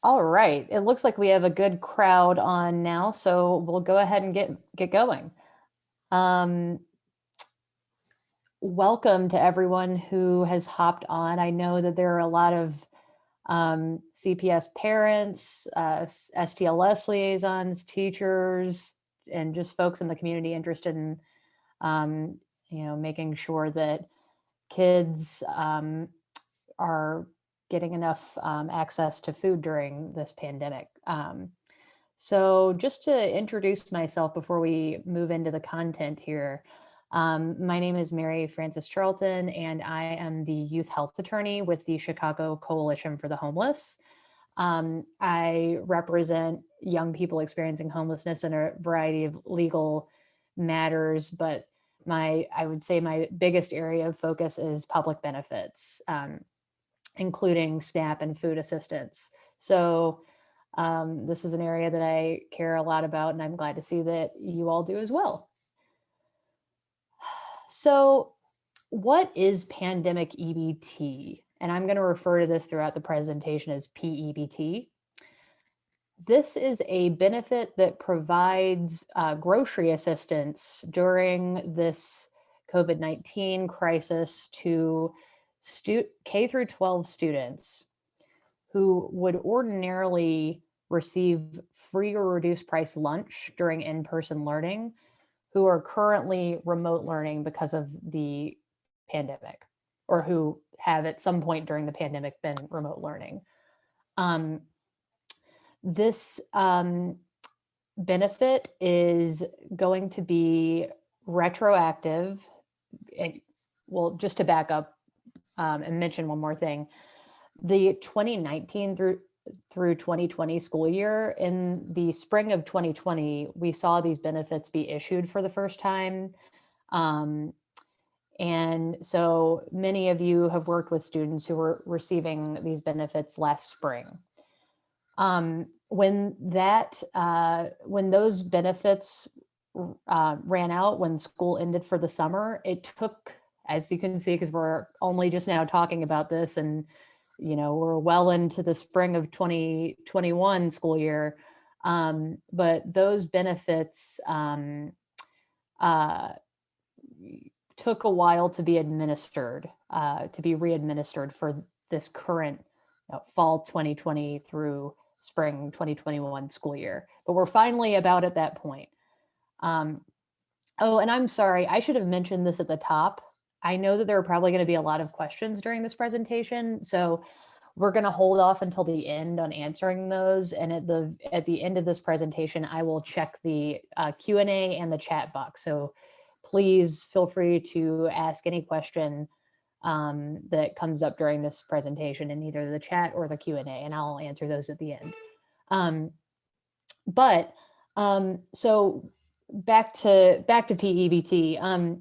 All right, it looks like we have a good crowd on now, so we'll go ahead and get going. Welcome to everyone who has hopped on. I know that there are a lot of CPS parents, STLS liaisons, teachers, and just folks in the community interested in, making sure that kids are getting enough access to food during this pandemic. So just to introduce myself before we move into the content here, my name is Mary Frances Charlton, and I am the youth health attorney with the Chicago Coalition for the Homeless. I represent young people experiencing homelessness in a variety of legal matters, but I would say my biggest area of focus is public benefits, including SNAP and food assistance. So this is an area that I care a lot about, and I'm glad to see that you all do as well. So what is pandemic EBT? And I'm going to refer to this throughout the presentation as P-EBT. This is a benefit that provides grocery assistance during this COVID-19 crisis to K through 12 students who would ordinarily receive free or reduced price lunch during in-person learning, who are currently remote learning because of the pandemic, or who have at some point during the pandemic been remote learning. This benefit is going to be retroactive. Well, just to back up and mention one more thing, the 2019 through 2020 school year, in the spring of 2020, we saw these benefits be issued for the first time. And so many of you have worked with students who were receiving these benefits last spring. When those benefits ran out, when school ended for the summer, it took, as you can see, because we're only just now talking about this, and we're well into the spring of 2021 school year, but those benefits took a while to be administered, to be re-administered for this current fall 2020 through spring 2021 school year. But we're finally about at that point. Oh, and I'm sorry, I should have mentioned this at the top. I know that there are probably going to be a lot of questions during this presentation, so we're going to hold off until the end on answering those. And at the end of this presentation, I will check the Q&A and the chat box. So please feel free to ask any question that comes up during this presentation in either the chat or the Q&A, and I'll answer those at the end. So back to P-EBT.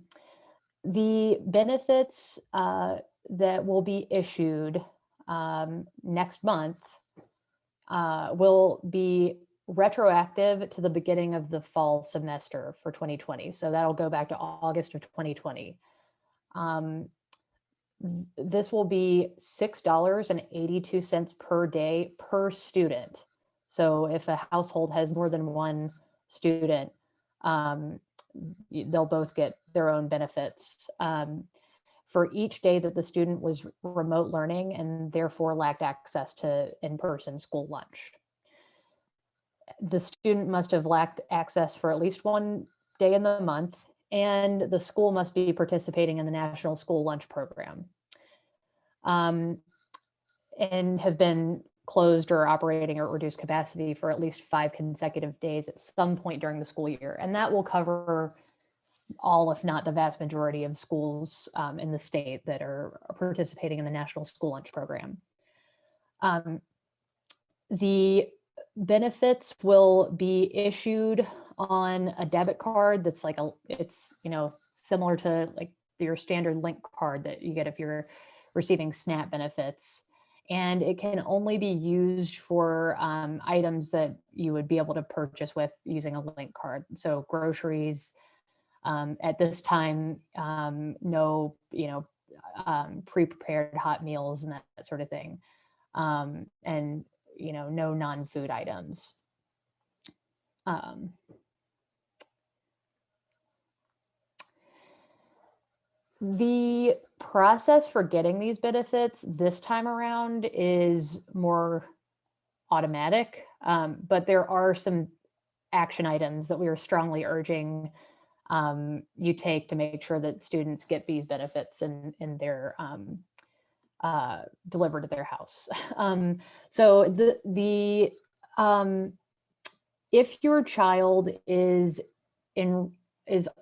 The benefits that will be issued next month will be retroactive to the beginning of the fall semester for 2020. So that'll go back to August of 2020. This will be $6.82 per day per student. So if a household has more than one student, they'll both get their own benefits for each day that the student was remote learning and therefore lacked access to in-person school lunch. The student must have lacked access for at least one day in the month, and the school must be participating in the National School Lunch Program, and have been closed or operating at reduced capacity for at least 5 consecutive days at some point during the school year. And that will cover all, if not the vast majority of schools in the state that are participating in the National School Lunch Program. The benefits will be issued on a debit card that's like it's similar to like your standard link card that you get if you're receiving SNAP benefits. And it can only be used for items that you would be able to purchase with using a link card. So groceries, at this time, no, pre-prepared hot meals and that sort of thing. And no non-food items. The process for getting these benefits this time around is more automatic, but there are some action items that we are strongly urging you take to make sure that students get these benefits in their delivered to their house. So if your child is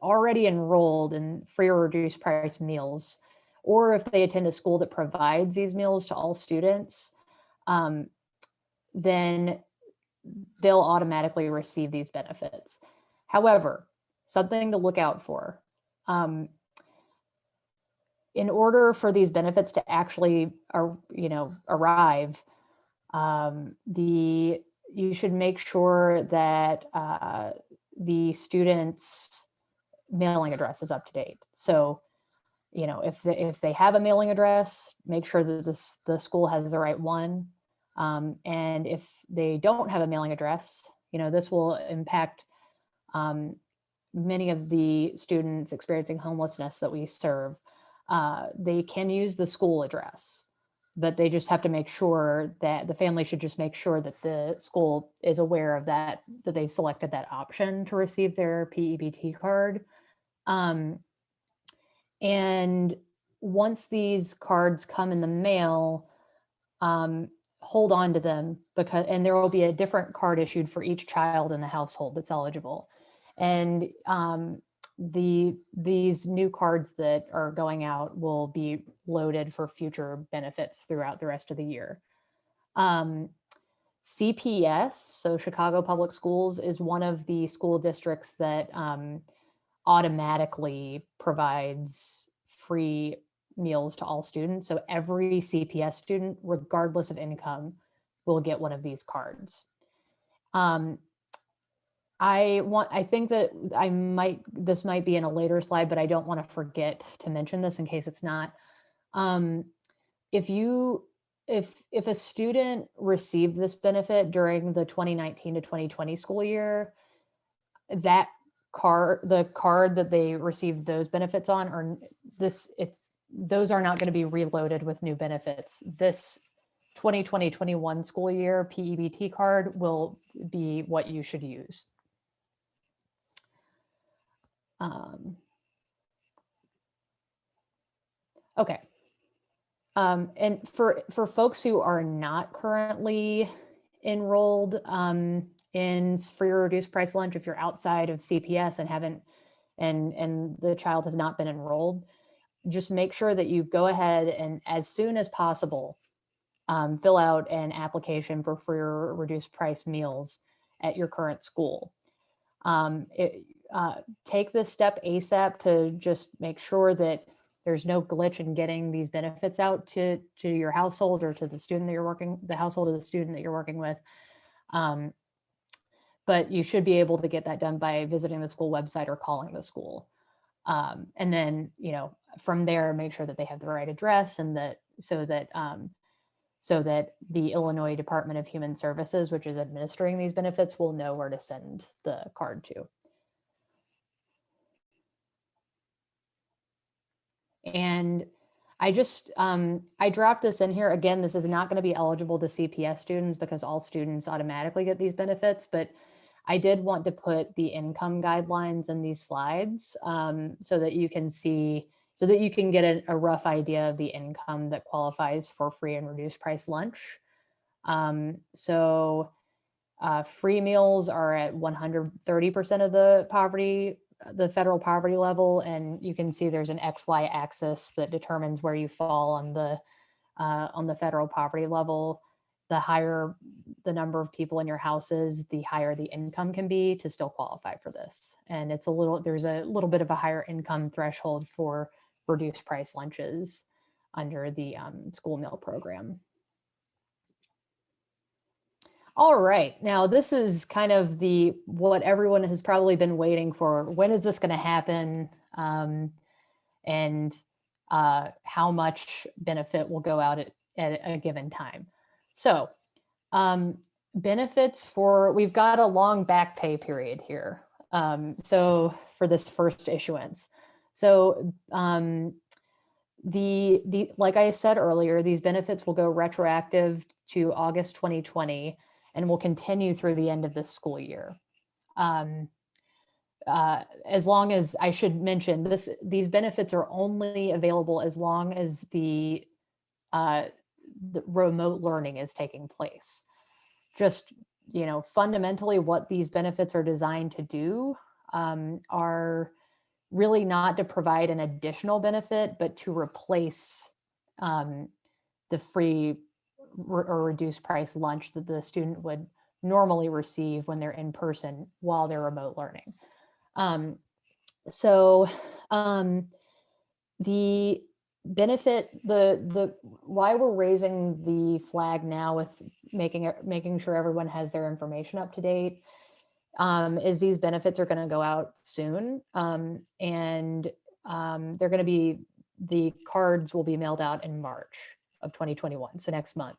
already enrolled in free or reduced price meals, or if they attend a school that provides these meals to all students, then they'll automatically receive these benefits. However, something to look out for. In order for these benefits to actually, arrive, you should make sure that the student's mailing address is up to date. So, if they have a mailing address, make sure that the school has the right one. And if they don't have a mailing address, this will impact many of the students experiencing homelessness that we serve. They can use the school address, but they just have to make sure that the family should just make sure that the school is aware of that they selected that option to receive their P-EBT card. And once these cards come in the mail, hold on to them, and there will be a different card issued for each child in the household that's eligible. And these new cards that are going out will be loaded for future benefits throughout the rest of the year. CPS, so Chicago Public Schools, is one of the school districts that automatically provides free meals to all students. So every CPS student, regardless of income, will get one of these cards. I think that this might be in a later slide, but I don't want to forget to mention this in case it's not. If a student received this benefit during the 2019 to 2020 school year, the card that they received those benefits on, those are not going to be reloaded with new benefits. This 2020-21 school year P-EBT card will be what you should use. Okay. And for folks who are not currently enrolled in free or reduced price lunch, if you're outside of CPS and the child has not been enrolled, just make sure that you go ahead and, as soon as possible, fill out an application for free or reduced price meals at your current school. Take this step ASAP to just make sure that there's no glitch in getting these benefits out to your household or to the student that the household of the student that you're working with. But you should be able to get that done by visiting the school website or calling the school. And then, from there, make sure that they have the right address, and so that the Illinois Department of Human Services, which is administering these benefits, will know where to send the card to. And I dropped this in here. Again, this is not going to be eligible to CPS students because all students automatically get these benefits, but I did want to put the income guidelines in these slides so that you can get a rough idea of the income that qualifies for free and reduced price lunch. Free meals are at 130% of the federal poverty level, and you can see there's an XY axis that determines where you fall on the federal poverty level. The higher the number of people in your houses, the higher the income can be to still qualify for this. And there's a little bit of a higher income threshold for reduced price lunches under the school meal program. All right, now this is kind of what everyone has probably been waiting for. When is this going to happen? And how much benefit will go out at a given time? So Benefits we've got a long back pay period here. So for this first issuance. So like I said earlier, these benefits will go retroactive to August 2020 and will continue through the end of this school year. As long as, I should mention, these benefits are only available as long as the remote learning is taking place. Just, fundamentally what these benefits are designed to do are really not to provide an additional benefit, but to replace the free or reduced price lunch that the student would normally receive when they're in person while they're remote learning. The benefit, why we're raising the flag now with making sure everyone has their information up to date is these benefits are going to go out soon, and they're going to be, the cards will be mailed out in March of 2021, so next month.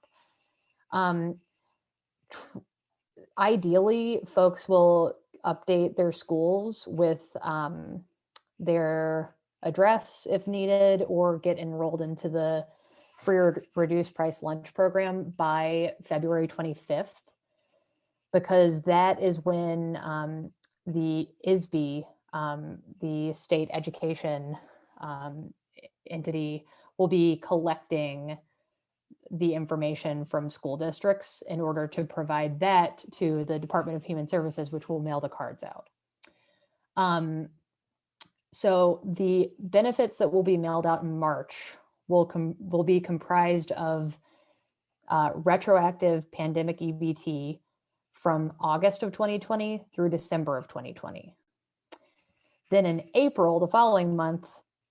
Ideally, folks will update their schools with their address if needed, or get enrolled into the free or reduced price lunch program by February 25th, because that is when the ISB, the state education entity, will be collecting the information from school districts in order to provide that to the Department of Human Services, which will mail the cards out. So the benefits that will be mailed out in March will be comprised of retroactive pandemic EBT from August of 2020 through December of 2020. Then in April, the following month,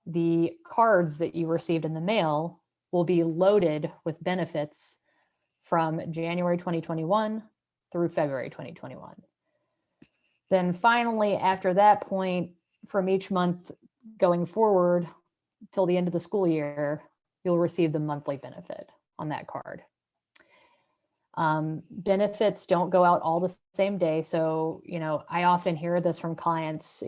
the cards that you received in the mail will be loaded with benefits from January 2021 through February 2021. Then finally, after that point, from each month going forward till the end of the school year, you'll receive the monthly benefit on that card. Benefits don't go out all the same day. So, I often hear this from clients,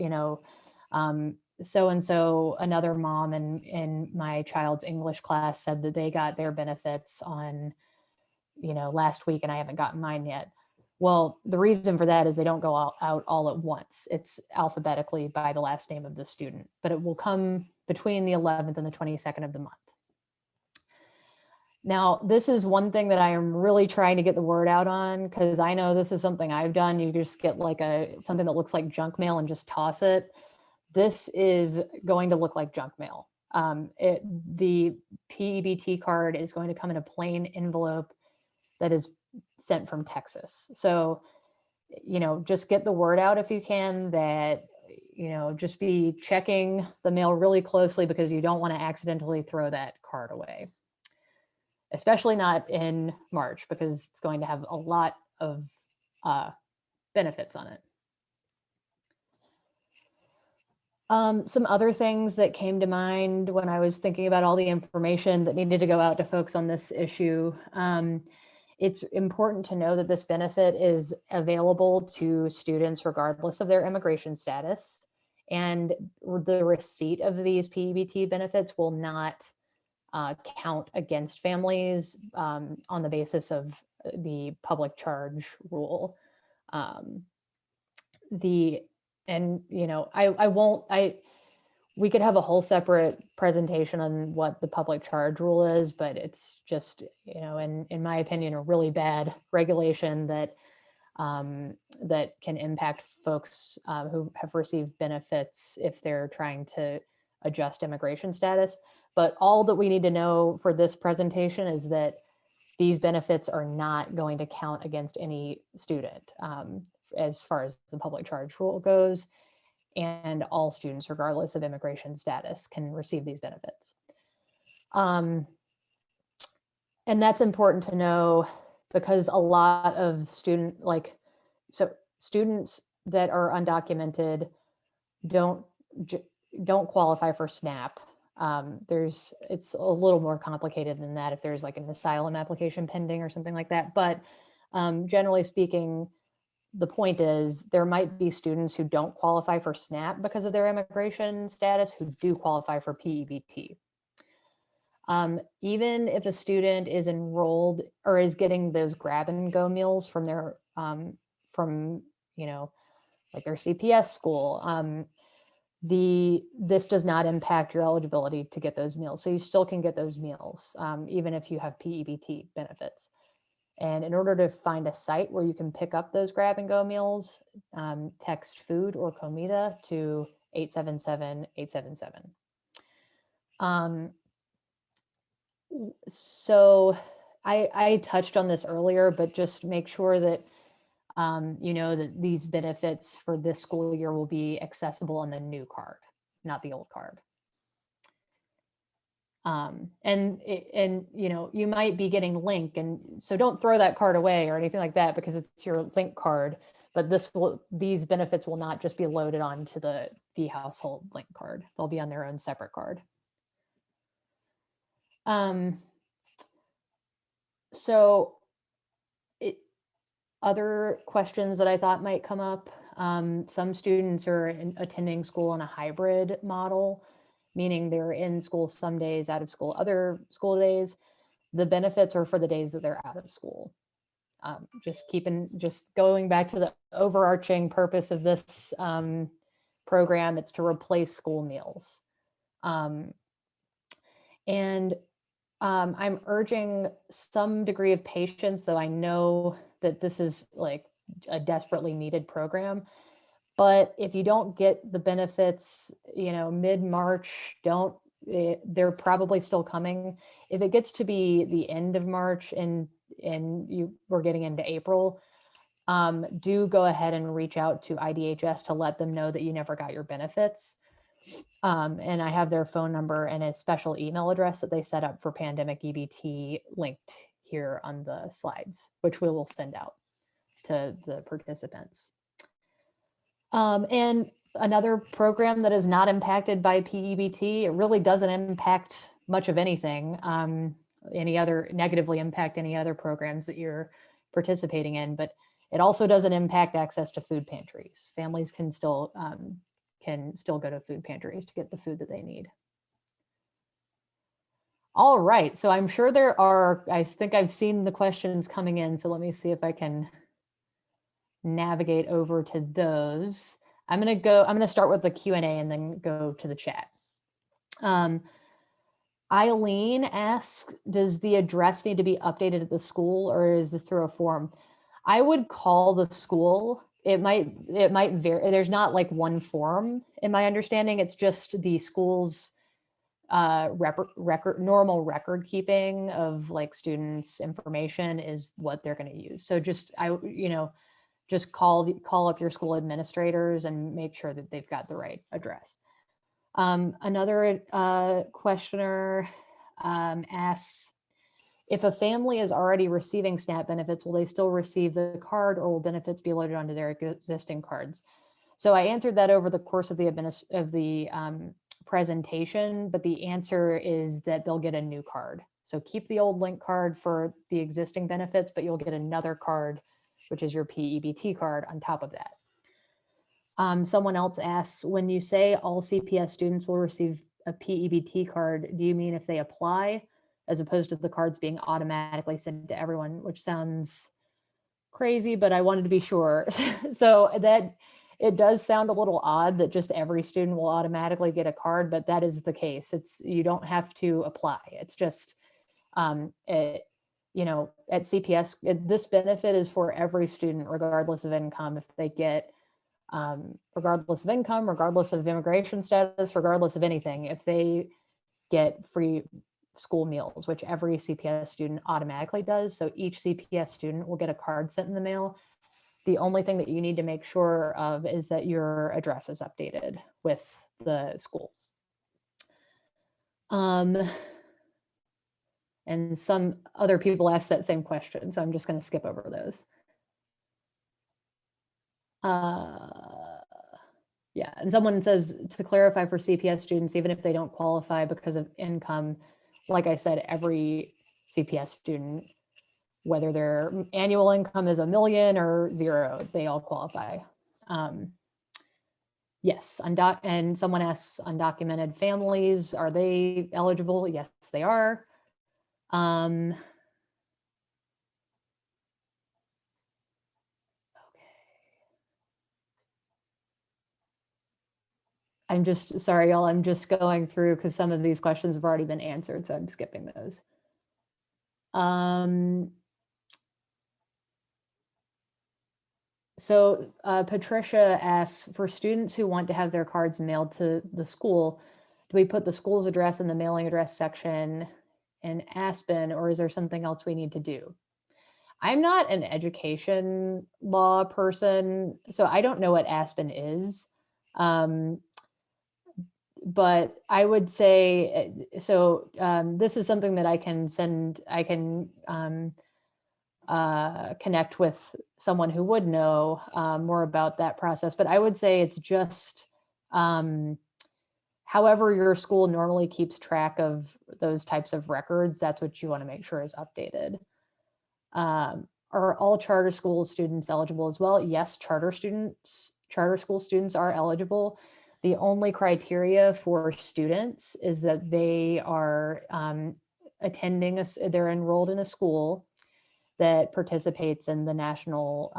so-and-so, another mom in my child's English class said that they got their benefits on, last week and I haven't gotten mine yet. Well, the reason for that is they don't go out all at once. It's alphabetically by the last name of the student, but it will come between the 11th and the 22nd of the month. Now, this is one thing that I am really trying to get the word out on, because I know this is something I've done. You just get like something that looks like junk mail and just toss it. This is going to look like junk mail. The P-EBT card is going to come in a plain envelope that is sent from Texas. So, just get the word out if you can, that, just be checking the mail really closely, because you don't want to accidentally throw that card away, especially not in March, because it's going to have a lot of benefits on it. Some other things that came to mind when I was thinking about all the information that needed to go out to folks on this issue. It's important to know that this benefit is available to students regardless of their immigration status, and the receipt of these P-EBT benefits will not count against families on the basis of the public charge rule. We could have a whole separate presentation on what the public charge rule is, but it's just, in my opinion, a really bad regulation that can impact folks who have received benefits if they're trying to adjust immigration status. But all that we need to know for this presentation is that these benefits are not going to count against any student as far as the public charge rule goes. And all students, regardless of immigration status, can receive these benefits. And that's important to know, because a lot of students that are undocumented don't qualify for SNAP. It's a little more complicated than that if there's like an asylum application pending or something like that. But Generally speaking, the point is there might be students who don't qualify for SNAP because of their immigration status who do qualify for P-EBT. Even if a student is enrolled or is getting those grab and go meals from their, like their CPS school, this does not impact your eligibility to get those meals. So you still can get those meals, even if you have P-EBT benefits. And in order to find a site where you can pick up those grab and go meals, text food or comida to 877-877. So I touched on this earlier, but just make sure that you know that these benefits for this school year will be accessible on the new card, not the old card. And you know, you might be getting Link, and so don't throw that card away or anything like that because it's your Link card. But these benefits will not just be loaded onto the household Link card. They'll be on their own separate card. So other questions that I thought might come up. Some students are attending school on a hybrid model, meaning they're in school some days, out of school other school days. The benefits are for the days that they're out of school. Just going back to the overarching purpose of this program, it's to replace school meals. I'm urging some degree of patience, so I know that this is like a desperately needed program. But if you don't get the benefits, you know, mid-March, they're probably still coming. If it gets to be the end of March and we're getting into April, do go ahead and reach out to IDHS to let them know that you never got your benefits. And I have their phone number and a special email address that they set up for Pandemic EBT linked here on the slides, which we will send out to the participants. And another program that is not impacted by P-EBT, it really doesn't impact much of anything, negatively impact any other programs that you're participating in, but it also doesn't impact access to food pantries. Families can still go to food pantries to get the food that they need. All right, so I'm sure I think I've seen the questions coming in, so let me see if I can navigate over to those. I'm gonna start with the Q&A and then go to the chat. Eileen asks, does the address need to be updated at the school or is this through a form? I would call the school. It might vary. There's not like one form in my understanding. It's just the school's normal record keeping of like students' information is what they're going to use. So just call up your school administrators and make sure that they've got the right address. Another questioner asks, if a family is already receiving SNAP benefits, will they still receive the card or will benefits be loaded onto their existing cards? So I answered that over the course of the presentation, but the answer is that they'll get a new card. So keep the old Link card for the existing benefits, but you'll get another card, which is your P-EBT card on top of that. Someone else asks, when you say all CPS students will receive a P-EBT card, do you mean if they apply, as opposed to the cards being automatically sent to everyone, which sounds crazy, but I wanted to be sure. So that it does sound a little odd that just every student will automatically get a card, but that is the case. You don't have to apply. It's just, at CPS, this benefit is for every student, regardless of income. If they get, regardless of income, regardless of immigration status, regardless of anything, if they get free school meals, which every CPS student automatically does. So each CPS student will get a card sent in the mail. The only thing that you need to make sure of is that your address is updated with the school. And some other people asked that same question, so I'm just going to skip over those. Yeah, and someone says, to clarify for CPS students, even if they don't qualify because of income, like I said, every CPS student whether their annual income is $1 million or 0, they all qualify. Yes, and someone asks, undocumented families, are they eligible? Yes, they are. Okay. I'm just, sorry, y'all, I'm just going through because some of these questions have already been answered, so I'm skipping those. So Patricia asks, for students who want to have their cards mailed to the school, do we put the school's address in the mailing address section in Aspen, or is there something else we need to do? I'm not an education law person, so I don't know what Aspen is. But I would say, so this is something that I can send, I can connect with someone who would know more about that process. But I would say it's just however your school normally keeps track of those types of records, that's what you want to make sure is updated. Are all charter school students eligible as well? Yes, charter school students are eligible. The only criteria for students is that they are they're enrolled in a school that participates in the national,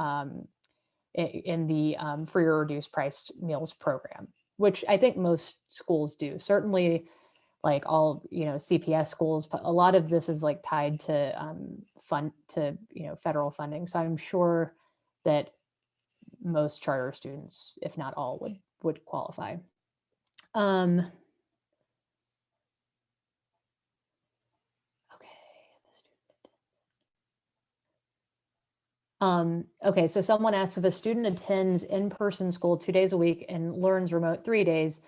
in the free or reduced priced meals program, which I think most schools do. Certainly, like all, CPS schools, but a lot of this is like tied to federal funding. So I'm sure that most charter students, if not all, would qualify. Okay, so someone asks, if a student attends in-person school 2 days a week and learns remote 3 days,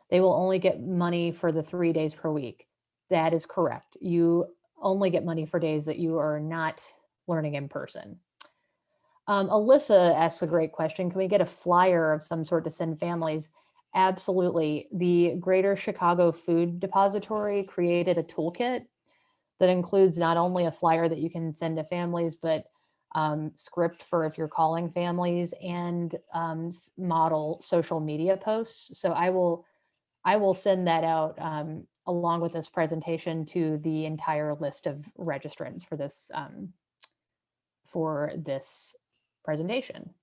they will only get money for the 3 days per week. That is correct. You only get money for days that you are not learning in person. Alyssa asks a great question. Can we get a flyer of some sort to send families? Absolutely. The Greater Chicago Food Depository created a toolkit that includes not only a flyer that you can send to families, but script for if you're calling families, and model social media posts. So I will send that out along with this presentation to the entire list of registrants for this presentation.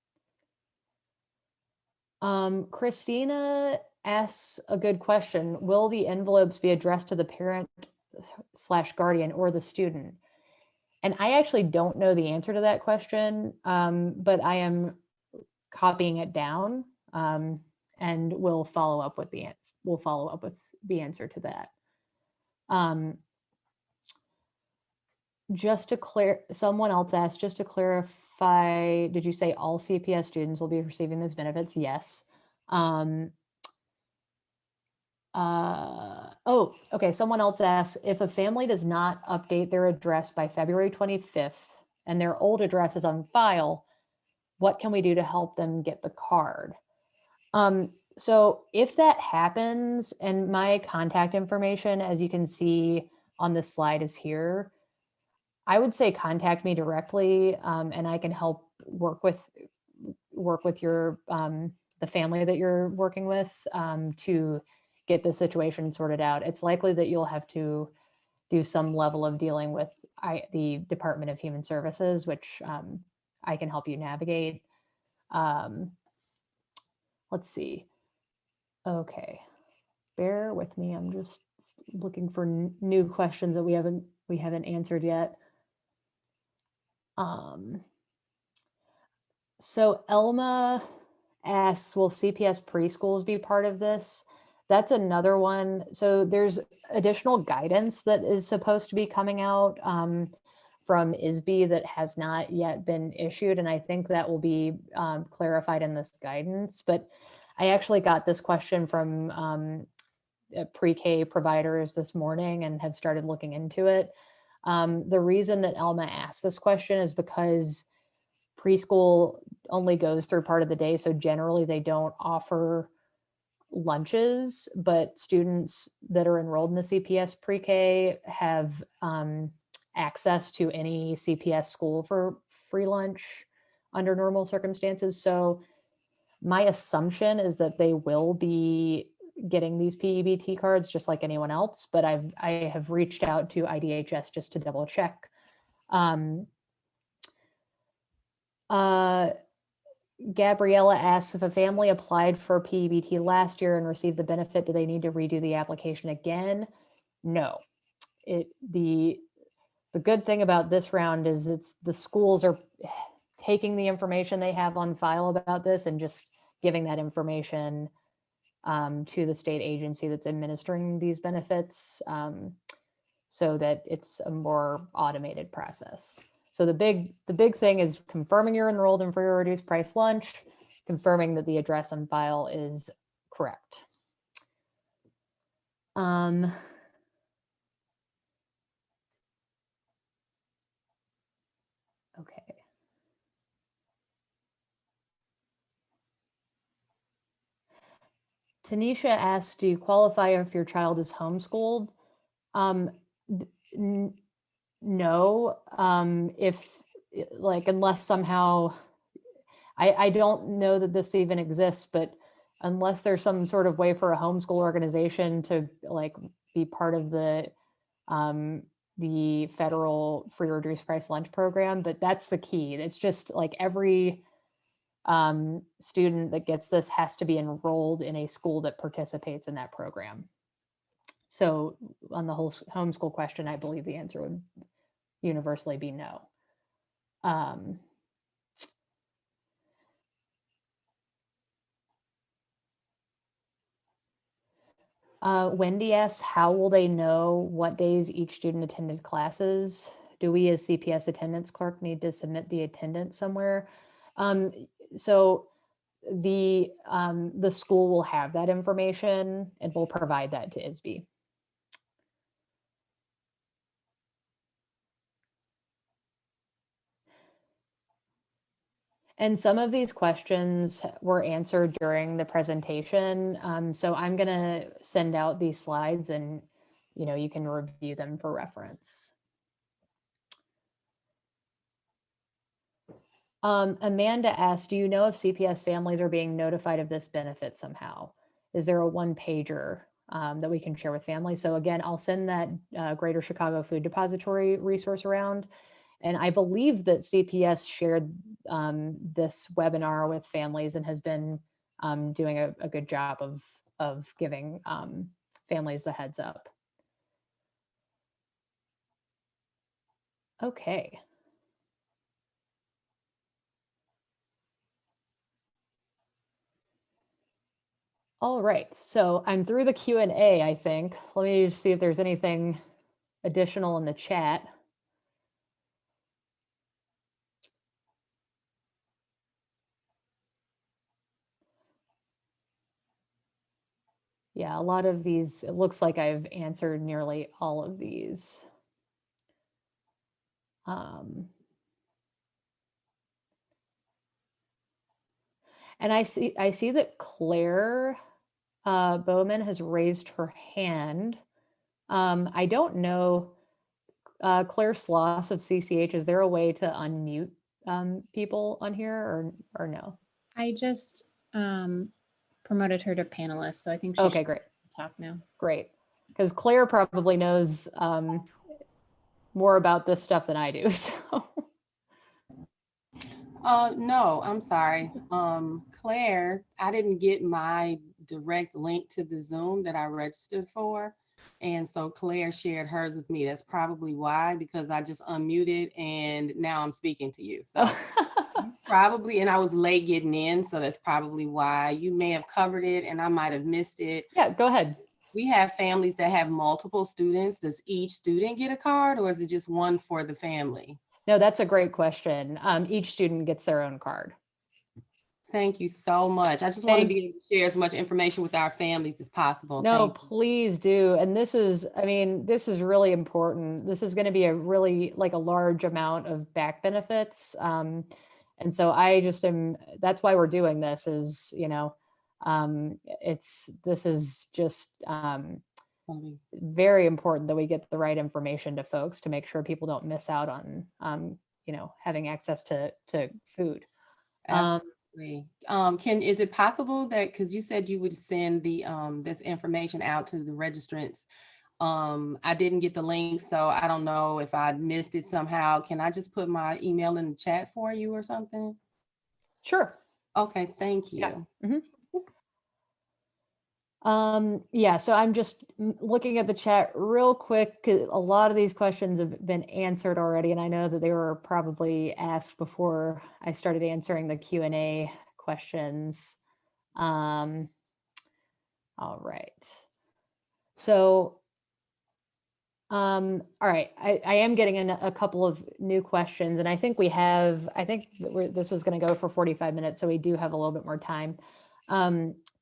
Christina asks a good question. Will the envelopes be addressed to the parent/guardian or the student? And I actually don't know the answer to that question, but I am copying it down, and we'll follow up with the answer to that. Someone else asked, just to clarify, did you say all CPS students will be receiving these benefits? Yes. Oh, okay. Someone else asks, if a family does not update their address by February 25th and their old address is on file, what can we do to help them get the card? So if that happens, and my contact information, as you can see on this slide, is here, I would say contact me directly, and I can help work with your the family that you're working with to get the situation sorted out. It's likely that you'll have to do some level of dealing with the Department of Human Services, which I can help you navigate. Let's see. Okay, bear with me. I'm just looking for new questions that we haven't answered yet. So Elma asks, will CPS preschools be part of this? That's another one. So there's additional guidance that is supposed to be coming out from ISB that has not yet been issued. And I think that will be clarified in this guidance. But I actually got this question from pre-K providers this morning and have started looking into it. The reason that Elma asked this question is because preschool only goes through part of the day. So generally they don't offer lunches, but students that are enrolled in the CPS pre-K have access to any CPS school for free lunch under normal circumstances. So my assumption is that they will be getting these P-EBT cards just like anyone else, but I have reached out to IDHS just to double check. Gabriella asks, if a family applied for P-EBT last year and received the benefit, do they need to redo the application again? No. The good thing about this round is the schools are taking the information they have on file about this and just giving that information to the state agency that's administering these benefits, so that it's a more automated process. So the big thing is confirming you're enrolled in free or reduced price lunch, confirming that the address on file is correct. Okay. Tanisha asks, do you qualify if your child is homeschooled? No, unless somehow, I don't know that this even exists, but unless there's some sort of way for a homeschool organization to be part of the federal free or reduced price lunch program, but that's the key. It's just like every student that gets this has to be enrolled in a school that participates in that program. So on the whole homeschool question, I believe the answer would universally be no. Wendy asks, how will they know what days each student attended classes? Do we as CPS attendance clerk need to submit the attendance somewhere? So the school will have that information and will provide that to ISB. And some of these questions were answered during the presentation. So I'm going to send out these slides and, you can review them for reference. Amanda asked, do you know if CPS families are being notified of this benefit somehow? Is there a one-pager that we can share with families? So again, I'll send that Greater Chicago Food Depository resource around. And I believe that CPS shared this webinar with families and has been doing a good job of giving families the heads up. Okay. All right, so I'm through the Q&A, I think. Let me just see if there's anything additional in the chat. Yeah, a lot of these, it looks like I've answered nearly all of these. And I see that Claire Bowman has raised her hand. I don't know, Claire Sloss of CCH, is there a way to unmute people on here or no? I just promoted her to panelist, so I think she okay, great. Talk now. Great, because Claire probably knows more about this stuff than I do. So. No, I'm sorry. Claire, I didn't get my direct link to the Zoom that I registered for. And so Claire shared hers with me. That's probably why, because I just unmuted and now I'm speaking to you. So probably, and I was late getting in. So that's probably why. You may have covered it and I might have missed it. Yeah, go ahead. We have families that have multiple students. Does each student get a card or is it just one for the family? No, that's a great question. Each student gets their own card. Thank you so much. I just want to be able to share as much information with our families as possible. No, please do. And this is, I mean, this is really important. This is going to be a really a large amount of back benefits. And so I just am, that's why we're doing this is, this is just very important that we get the right information to folks to make sure people don't miss out on, having access to food. Absolutely. Is it possible that, because you said you would send the this information out to the registrants, I didn't get the link, so I don't know if I missed it somehow. Can I just put my email in the chat for you or something? Sure. Okay, thank you. Yeah. Mm-hmm. Yeah, so I'm just looking at the chat real quick, 'cause a lot of these questions have been answered already, and I know that they were probably asked before I started answering the Q&A questions. All right. So, all right, I am getting a couple of new questions, and I think this was going to go for 45 minutes, so we do have a little bit more time.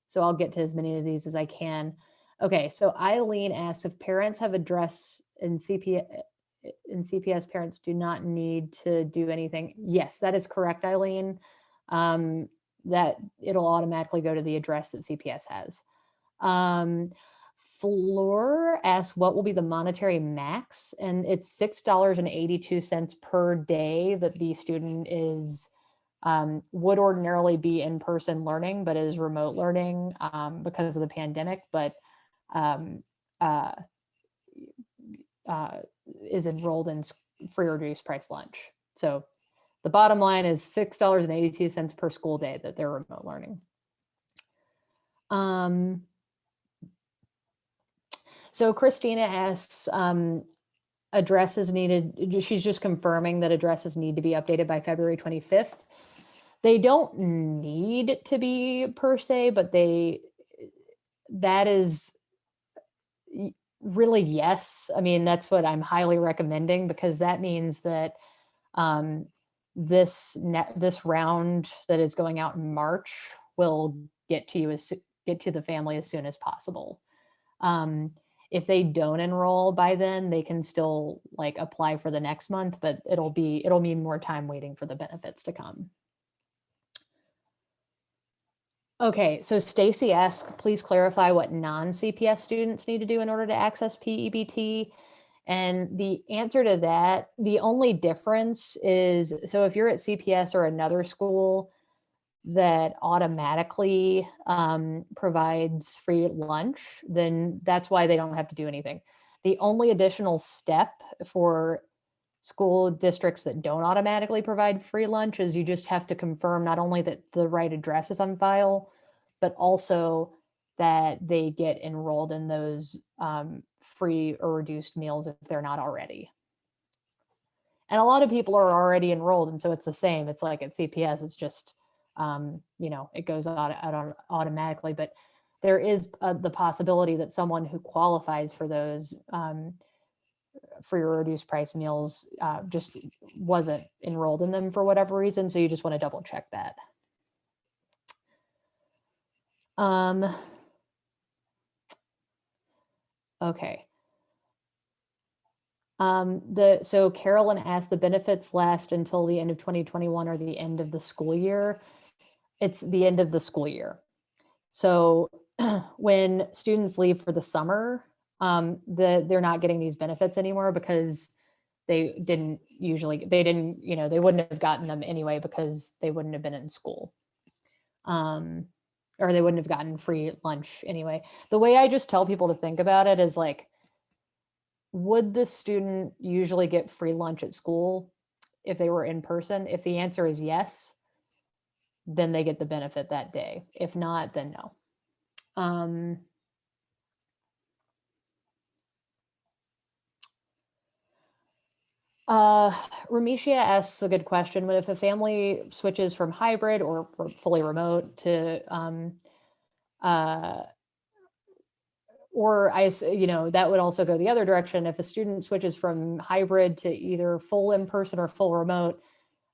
So I'll get to as many of these as I can. Okay, so Eileen asks if parents have address in CPS, parents do not need to do anything. Yes, that is correct, Eileen. That it'll automatically go to the address that CPS has. Floor asks what will be the monetary max, and it's $6.82 per day that the student is would ordinarily be in-person learning, but is remote learning because of the pandemic, but is enrolled in free or reduced price lunch. So the bottom line is $6.82 per school day that they're remote learning. So Christina asks, addresses needed, she's just confirming that addresses need to be updated by February 25th. They don't need to be per se, but that is really yes. I mean, that's what I'm highly recommending, because that means that this round that is going out in March will get to the family as soon as possible. If they don't enroll by then, they can still apply for the next month, but it'll mean more time waiting for the benefits to come. Okay, so Stacy asks, please clarify what non-CPS students need to do in order to access P-EBT. And the answer to that, the only difference is, so if you're at CPS or another school that automatically provides free lunch, then that's why they don't have to do anything. The only additional step for school districts that don't automatically provide free lunch is you just have to confirm not only that the right address is on file, but also that they get enrolled in those free or reduced meals if they're not already. And a lot of people are already enrolled, and so it's the same. It's like at CPS, it's just, it goes out automatically, but there is the possibility that someone who qualifies for those free or reduced price meals just wasn't enrolled in them for whatever reason. So you just want to double check that. Okay. So Carolyn asked, the benefits last until the end of 2021 or the end of the school year? It's the end of the school year. So when students leave for the summer, they're not getting these benefits anymore because they wouldn't have gotten them anyway because they wouldn't have been in school. Or they wouldn't have gotten free lunch anyway. The way I just tell people to think about it is would the student usually get free lunch at school if they were in person? If the answer is yes, then they get the benefit that day. If not, then no. Ramisha asks a good question. But if a family switches from hybrid or fully remote to, that would also go the other direction. If a student switches from hybrid to either full in-person or full remote,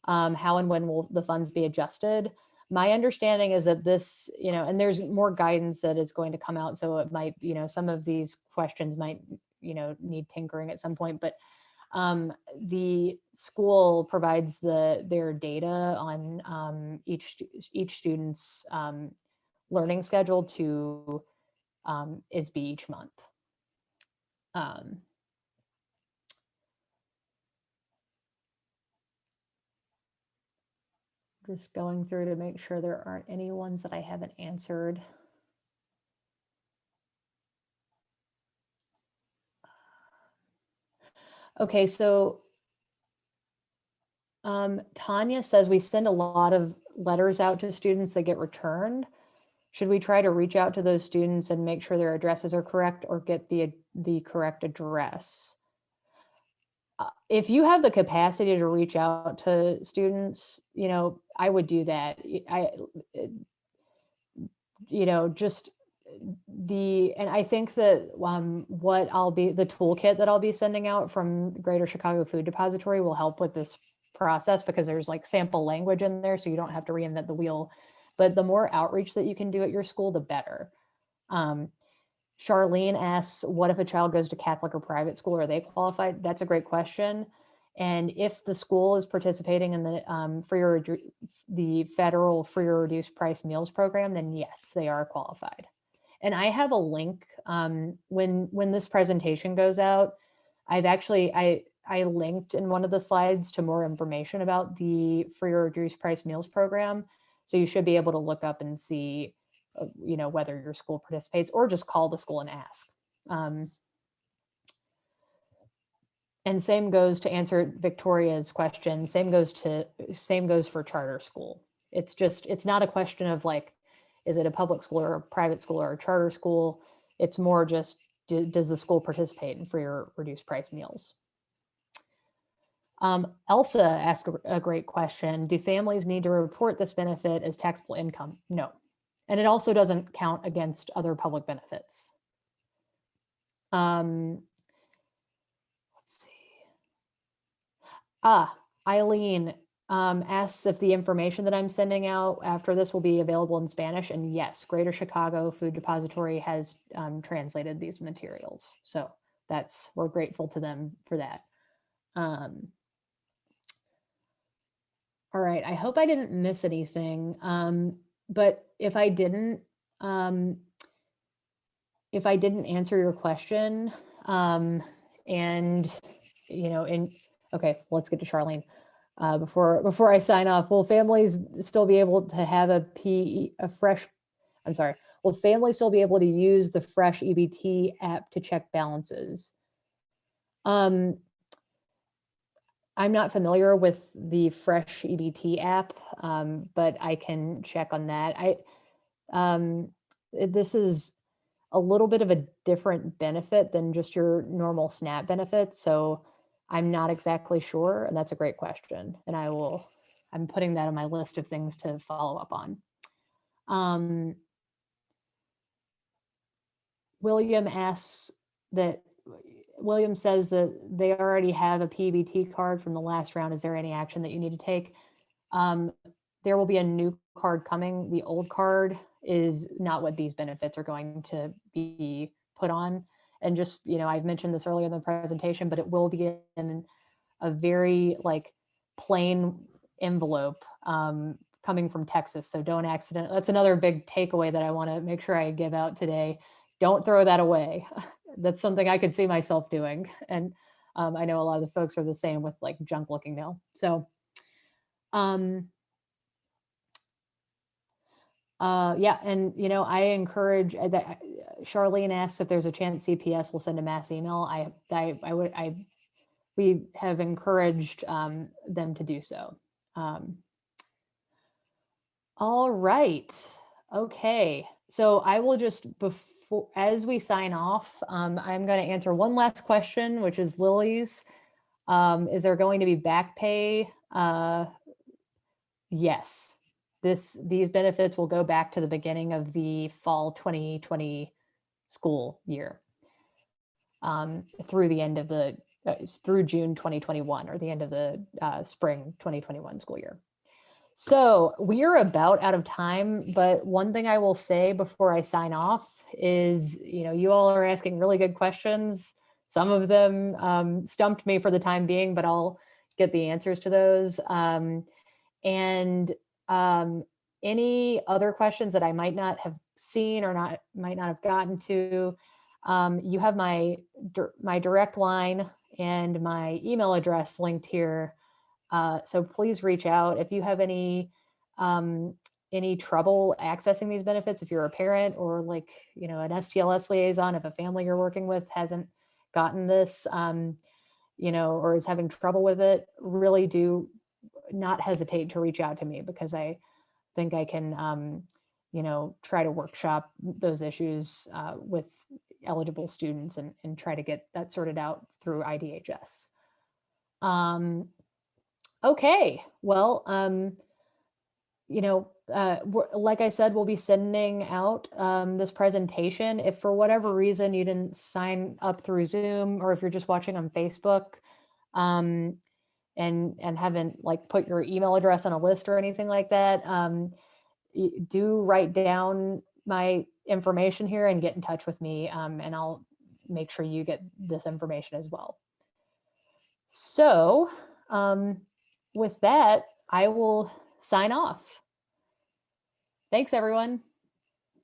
how and when will the funds be adjusted? My understanding is that this, and there's more guidance that is going to come out. So it might, some of these questions might, need tinkering at some point, but the school provides their data on each student's learning schedule to ISB each month. Just going through to make sure there aren't any ones that I haven't answered. Okay, so Tanya says we send a lot of letters out to students that get returned. Should we try to reach out to those students and make sure their addresses are correct or get the correct address? If you have the capacity to reach out to students, I would do that. And I think that the toolkit that I'll be sending out from Greater Chicago Food Depository will help with this process, because there's like sample language in there, so you don't have to reinvent the wheel. But the more outreach that you can do at your school, the better. Charlene asks, what if a child goes to Catholic or private school? Are they qualified? That's a great question. And if the school is participating in the federal free or reduced price meals program, then yes, they are qualified. And I have a link when this presentation goes out. I linked in one of the slides to more information about the free or reduced price meals program. So you should be able to look up and see, whether your school participates, or just call the school and ask. And same goes to answer Victoria's question. Same goes for charter school. It's not a question of like, is it a public school or a private school or a charter school? It's more just, does the school participate in free or reduced price meals? Elsa asked a great question. Do families need to report this benefit as taxable income? No. And it also doesn't count against other public benefits. Let's see. Eileen asks if the information that I'm sending out after this will be available in Spanish. And yes, Greater Chicago Food Depository has translated these materials. So we're grateful to them for that. All right, I hope I didn't miss anything. But if I didn't answer your question, okay, let's get to Charlene. Before I sign off, will families still be able to have will families still be able to use the Fresh EBT app to check balances? I'm not familiar with the Fresh EBT app, but I can check on that. This is a little bit of a different benefit than just your normal SNAP benefit, so I'm not exactly sure, and that's a great question. And I'm putting that on my list of things to follow up on. William says that they already have a P-EBT card from the last round. Is there any action that you need to take? There will be a new card coming. The old card is not what these benefits are going to be put on. And just, I've mentioned this earlier in the presentation, but it will be in a very plain envelope coming from Texas. So don't that's another big takeaway that I want to make sure I give out today. Don't throw that away. That's something I could see myself doing. And I know a lot of the folks are the same with junk looking mail. So yeah, and I encourage that. Charlene asks if there's a chance CPS will send a mass email. We have encouraged them to do so. All right. Okay. So I will just, as we sign off, I'm going to answer one last question, which is Lily's. Is there going to be back pay? Yes. These benefits will go back to the beginning of the fall 2020 school year, through the end of through June 2021, or the end of the spring 2021 school year. So we are about out of time, but one thing I will say before I sign off is, you all are asking really good questions. Some of them stumped me for the time being, but I'll get the answers to those. Any other questions that I might not have seen or might not have gotten to, You have my direct line and my email address linked here. So please reach out if you have any trouble accessing these benefits. If you're a parent or like, you know, an STLS liaison, if a family you're working with hasn't gotten this, you know, or is having trouble with it, really do not hesitate to reach out to me, because I think I can, you know, try to workshop those issues with eligible students and try to get that sorted out through IDHS. Okay, well, you know, like I said, we'll be sending out this presentation. If for whatever reason you didn't sign up through Zoom, or if you're just watching on Facebook and haven't like put your email address on a list or anything like that, do write down my information here and get in touch with me, and I'll make sure you get this information as well. So with that, I will sign off. Thanks, everyone.